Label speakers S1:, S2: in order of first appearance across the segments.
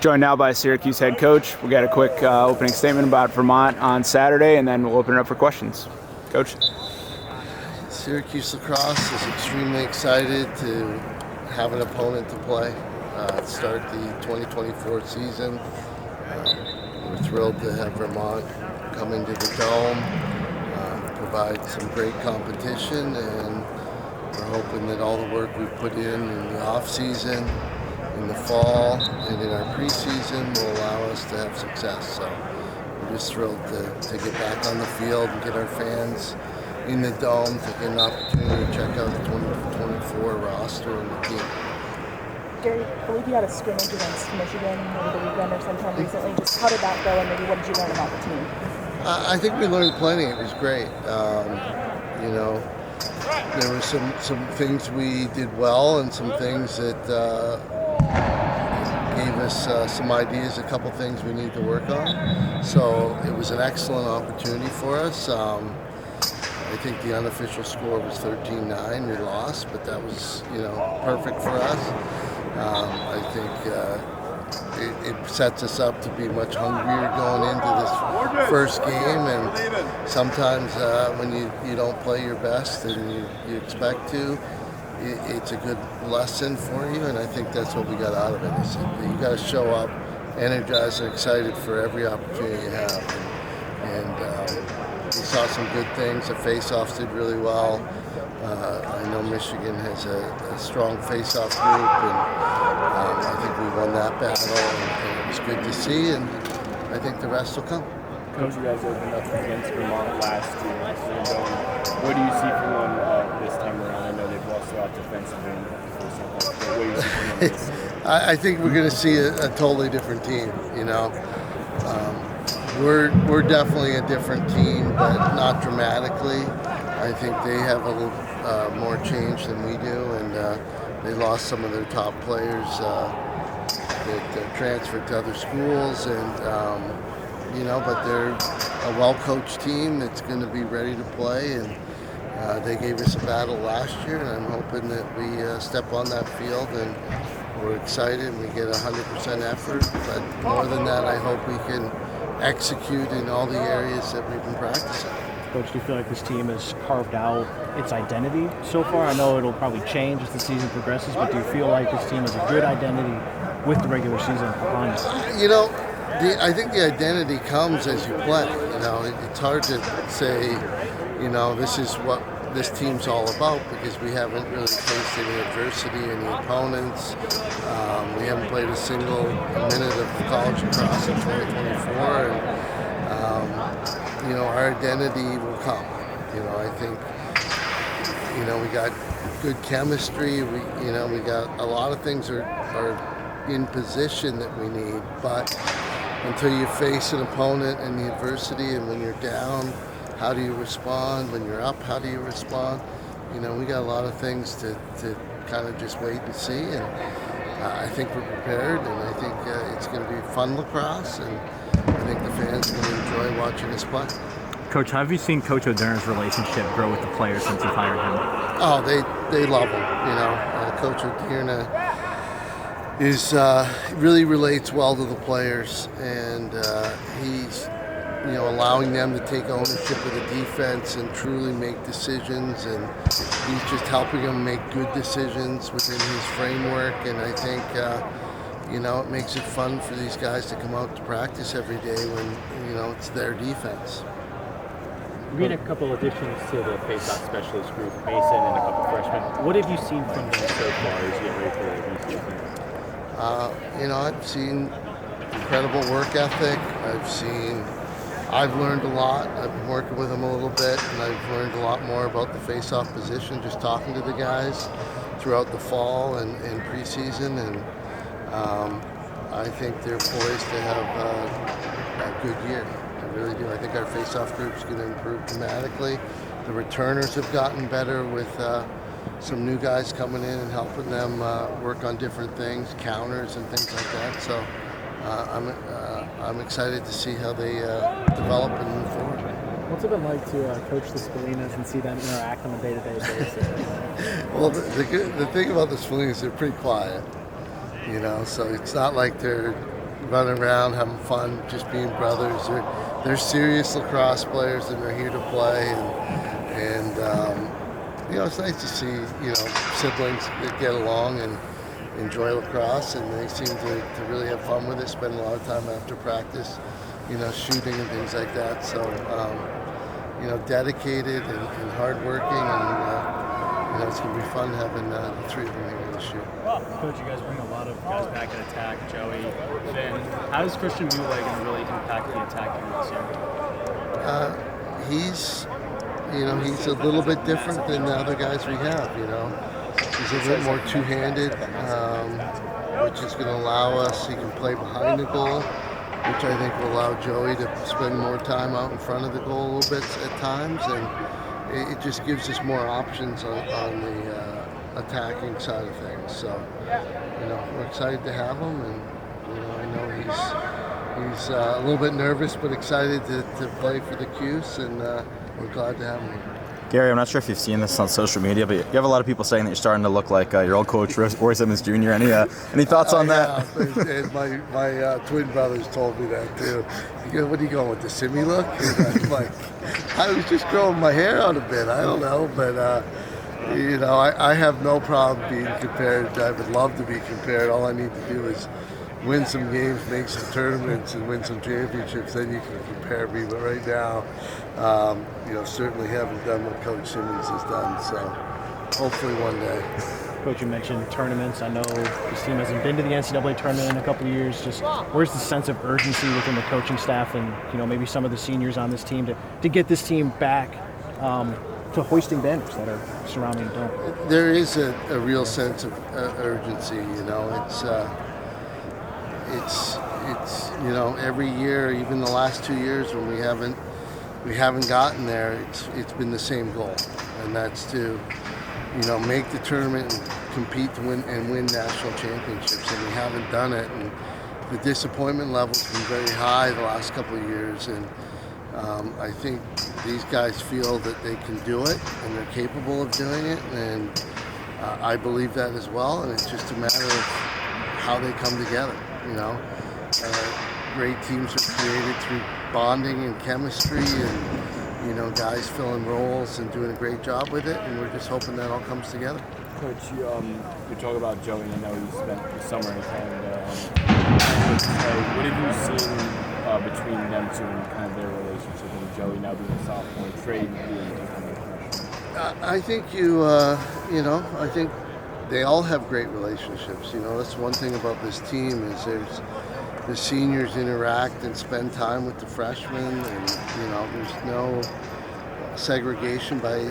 S1: Joined now by Syracuse head coach. We got a quick opening statement about Vermont on Saturday, and then we'll open it up for questions. Coach?
S2: Syracuse lacrosse is extremely excited to have an opponent to play, start the 2024 season. We're thrilled to have Vermont come into the Dome, provide some great competition, and we're hoping that all the work we've put in the off season, in the fall, and in our preseason will allow us to have success. So we're just thrilled to get back on the field and get our fans in the Dome to get an opportunity to check out the 2024 roster and the team.
S3: Gary, I believe you had a scrimmage against Michigan over the weekend or sometime recently. Just how did that go, and maybe what did you learn about the team?
S2: I think we learned plenty. It was great. There were some things we did well and some things that gave us some ideas, a couple things we need to work on. So it was an excellent opportunity for us. I think the unofficial score was 13-9. We lost, but that was, perfect for us. I think it sets us up to be much hungrier going into this first game. And sometimes when you don't play your best and you expect to, it's a good lesson for you. And I think that's what we got out of it. Is you got to show up, energized, and excited for every opportunity you have. And we saw some good things. The face-offs did really well. I know Michigan has a strong face-off group, and I think we won that battle, and it was good to see, and I think the rest will come.
S4: Coach, you guys opened up against Vermont last year. What do you see from them this time around? I know they've lost a lot defensively for something. What do you see from them this year?
S2: I think we're going to see a totally different team, We're definitely a different team, but not dramatically. I think they have a little more change than we do, and they lost some of their top players that transferred to other schools, and but they're a well-coached team that's going to be ready to play, and they gave us a battle last year, and I'm hoping that we step on that field and we're excited and we get 100% effort. But more than that, I hope we can execute in all the areas that we've been practicing.
S5: Coach, do you feel like this team has carved out its identity so far? I know it'll probably change as the season progresses, but do you feel like this team has a good identity with the regular season behind it?
S2: I think the identity comes as you play. It's hard to say, this is what this team's all about, because we haven't really faced any adversity, any opponents. We haven't played a single minute of college lacrosse in 2024, and our identity will come. I think we got good chemistry. We got a lot of things are in position that we need, but until you face an opponent and the adversity, and when you're down, how do you respond? When you're up, how do you respond? We got a lot of things to kind of just wait and see, and I think we're prepared, and I think it's going to be fun lacrosse, and I think the fans are going to enjoy watching us play.
S5: Coach, how have you seen Coach O'Dern's relationship grow with the players since you've hired him?
S2: Oh, they love him. Coach O'Dern really relates well to the players, and he's allowing them to take ownership of the defense and truly make decisions, and he's just helping them make good decisions within his framework. And I think it makes it fun for these guys to come out to practice every day when it's their defense.
S4: We had a couple additions to the face-off specialist group, Mason and a couple freshmen. What have you seen from them so far as you get ready for these seasons?
S2: I've seen incredible work ethic. I've learned a lot. I've been working with them a little bit, and I've learned a lot more about the face-off position just talking to the guys throughout the fall and preseason, and I think they're poised to have a good year. I really do. I think our face-off group is going to improve dramatically. The returners have gotten better with some new guys coming in and helping them work on different things, counters and things like that. So I'm excited to see how they develop and move forward.
S5: What's it been like to coach the Selenas and see them interact on a day-to-day basis?
S2: Well, the thing about the Selenas, they're pretty quiet, so it's not like they're running around, having fun, just being brothers. They're serious lacrosse players, and they're here to play. And it's nice to see siblings that get along and enjoy lacrosse, and they seem to really have fun with it. Spend a lot of time after practice, shooting and things like that. So dedicated and hardworking, and it's going to be fun having the three of them here this year.
S6: Coach, you guys bring a lot of guys back at attack. Joey, Finn. How does Christian Muley going to really impact the attack here this year?
S2: He's a little bit different than the other guys we have. He's a bit more two-handed, which is going to allow us. He can play behind the goal, which I think will allow Joey to spend more time out in front of the goal a little bit at times, and it just gives us more options on the attacking side of things. So, we're excited to have him, and I know he's a little bit nervous but excited to play for the Cuse, and we're glad to have him here.
S7: Gary, I'm not sure if you've seen this on social media, but you have a lot of people saying that you're starting to look like your old coach, Coach Simmons Jr. Any thoughts on that?
S2: And my twin brothers told me that too. What are you going with, the Simmy look? And I'm like, I was just growing my hair out a bit. I don't know, but I have no problem being compared. I would love to be compared. All I need to do is win some games, make some tournaments, and win some championships. Then you can compare me. But right now, certainly haven't done what Coach Simmons has done. So hopefully one day.
S5: Coach, you mentioned tournaments. I know this team hasn't been to the NCAA tournament in a couple of years. Just where's the sense of urgency within the coaching staff and maybe some of the seniors on this team to get this team back to hoisting banners that are surrounding the dome?
S2: There is a real sense of urgency. It's every year, even the last 2 years when we haven't gotten there, it's been the same goal, and that's to make the tournament and compete to win national championships, and we haven't done it, and the disappointment level's been very high the last couple of years, and I think these guys feel that they can do it and they're capable of doing it, and I believe that as well, and it's just a matter of how they come together. Great teams are created through bonding and chemistry, and guys filling roles and doing a great job with it, and we're just hoping that all comes together.
S4: Coach, you talk about Joey, and I know you spent the summer in Canada. What have you seen between them two and kind of their relationship, and Joey now being a sophomore, Trey being a freshman?
S2: I think I think they all have great relationships. That's one thing about this team is the seniors interact and spend time with the freshmen, and there's no segregation by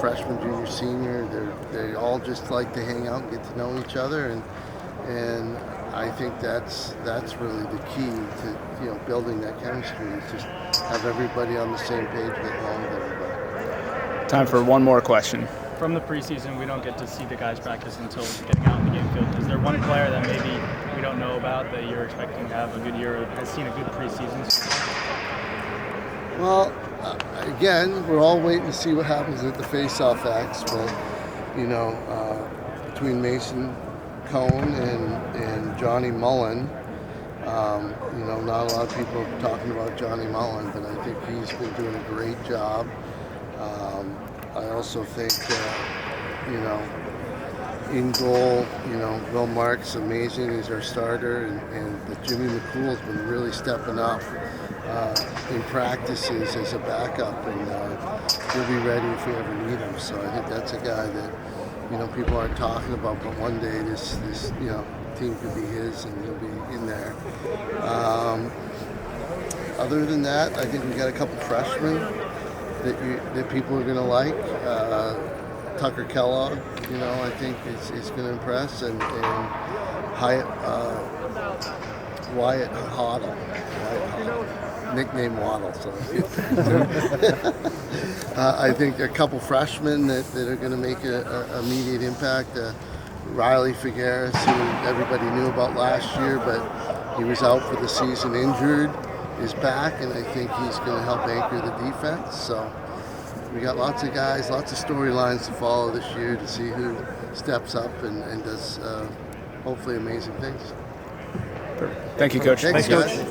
S2: freshman, junior, senior. They all just like to hang out and get to know each other, and I think that's really the key to building that chemistry, is just have everybody on the same page, get along with everybody.
S1: Time for one more question.
S6: From the preseason, we don't get to see the guys practice until getting out in the game field. Is there one player that maybe we don't know about that you're expecting to have a good year or has seen a good preseason?
S2: Well, again, we're all waiting to see what happens at the face-off acts, but between Mason Cohn and Johnny Mullen, not a lot of people are talking about Johnny Mullen, but I think he's been doing a great job. I also think in goal, Will Mark's amazing. He's our starter, and Jimmy McCool's been really stepping up in practices as a backup, and he'll be ready if we ever need him. So I think that's a guy that people aren't talking about, but one day this team could be his, and he'll be in there. Other than that, I think we got a couple freshmen that people are going to like. Tucker Kellogg, I think is going to impress, and Wyatt Hoddle, nickname Waddle. So I think a couple freshmen that are going to make an immediate impact. Riley Figueres, who everybody knew about last year, but he was out for the season injured, is back, and I think he's going to help anchor the defense. So we got lots of guys, lots of storylines to follow this year to see who steps up and does hopefully amazing things.
S1: Thank you, Coach.
S2: Thanks, guys.